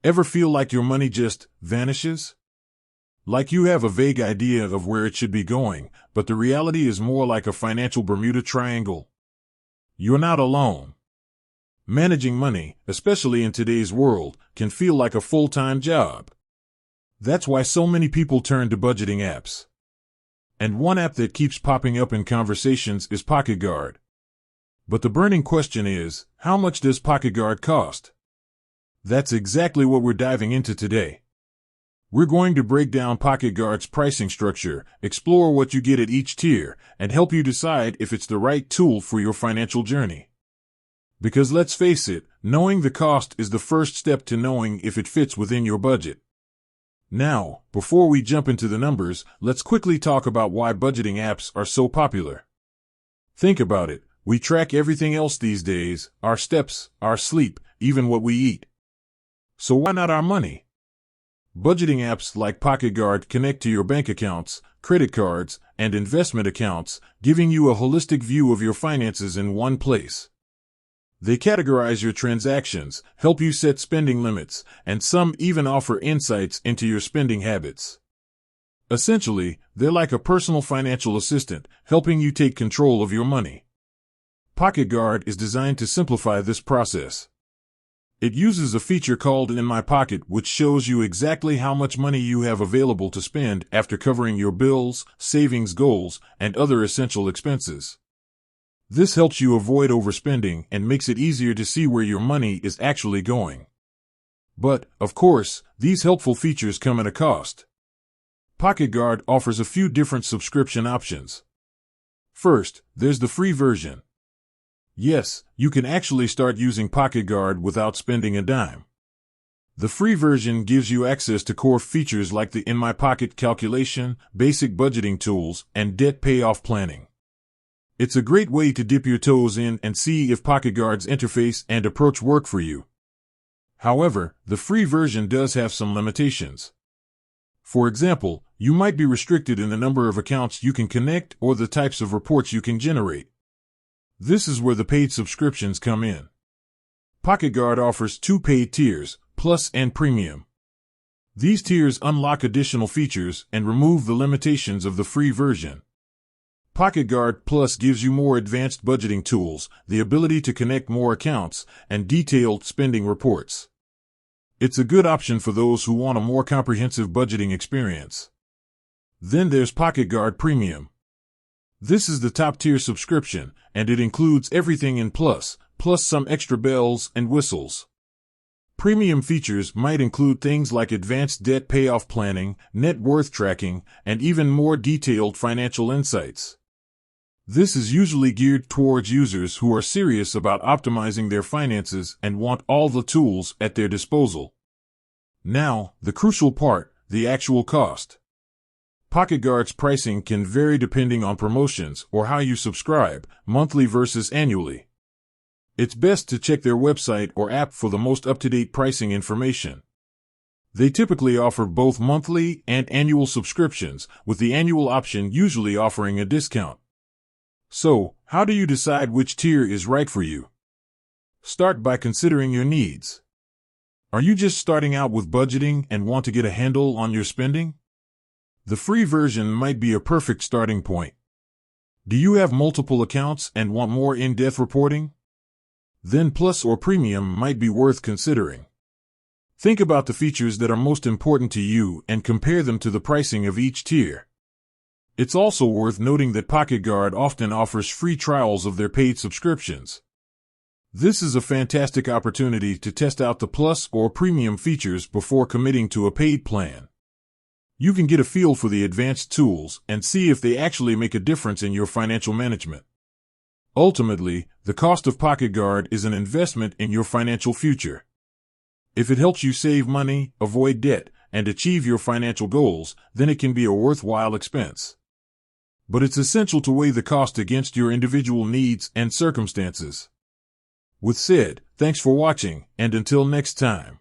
Ever feel like your money just vanishes? Like you have a vague idea of where it should be going, but the reality is more like a financial Bermuda Triangle? You're not alone. Managing money, especially in today's world, can feel like a full-time job. That's why so many people turn to budgeting apps. And one app that keeps popping up in conversations is PocketGuard. But the burning question is, how much does PocketGuard cost? That's exactly what we're diving into today. We're going to break down PocketGuard's pricing structure, explore what you get at each tier, and help you decide if it's the right tool for your financial journey. Because let's face it, knowing the cost is the first step to knowing if it fits within your budget. Now, before we jump into the numbers, let's quickly talk about why budgeting apps are so popular. Think about it. We track everything else these days, our steps, our sleep, even what we eat. So why not our money? Budgeting apps like PocketGuard connect to your bank accounts, credit cards, and investment accounts, giving you a holistic view of your finances in one place. They categorize your transactions, help you set spending limits, and some even offer insights into your spending habits. Essentially, they're like a personal financial assistant, helping you take control of your money. PocketGuard is designed to simplify this process. It uses a feature called In My Pocket, which shows you exactly how much money you have available to spend after covering your bills, savings goals, and other essential expenses. This helps you avoid overspending and makes it easier to see where your money is actually going. But, of course, these helpful features come at a cost. PocketGuard offers a few different subscription options. First, there's the free version. Yes, you can actually start using PocketGuard without spending a dime. The free version gives you access to core features like the In My Pocket calculation, basic budgeting tools, and debt payoff planning. It's a great way to dip your toes in and see if PocketGuard's interface and approach work for you. However, the free version does have some limitations. For example, you might be restricted in the number of accounts you can connect or the types of reports you can generate. This is where the paid subscriptions come in. PocketGuard offers two paid tiers, Plus and Premium. These tiers unlock additional features and remove the limitations of the free version. PocketGuard Plus gives you more advanced budgeting tools, the ability to connect more accounts, and detailed spending reports. It's a good option for those who want a more comprehensive budgeting experience. Then there's PocketGuard Premium. This is the top-tier subscription, and it includes everything in Plus, plus some extra bells and whistles. Premium features might include things like advanced debt payoff planning, net worth tracking, and even more detailed financial insights. This is usually geared towards users who are serious about optimizing their finances and want all the tools at their disposal. Now, the crucial part, the actual cost. PocketGuard's pricing can vary depending on promotions or how you subscribe, monthly versus annually. It's best to check their website or app for the most up-to-date pricing information. They typically offer both monthly and annual subscriptions, with the annual option usually offering a discount. So, how do you decide which tier is right for you? Start by considering your needs. Are you just starting out with budgeting and want to get a handle on your spending? The free version might be a perfect starting point. Do you have multiple accounts and want more in-depth reporting? Then Plus or Premium might be worth considering. Think about the features that are most important to you and compare them to the pricing of each tier. It's also worth noting that PocketGuard often offers free trials of their paid subscriptions. This is a fantastic opportunity to test out the Plus or Premium features before committing to a paid plan. You can get a feel for the advanced tools and see if they actually make a difference in your financial management. Ultimately, the cost of PocketGuard is an investment in your financial future. If it helps you save money, avoid debt, and achieve your financial goals, then it can be a worthwhile expense. But it's essential to weigh the cost against your individual needs and circumstances. With said, thanks for watching, and until next time.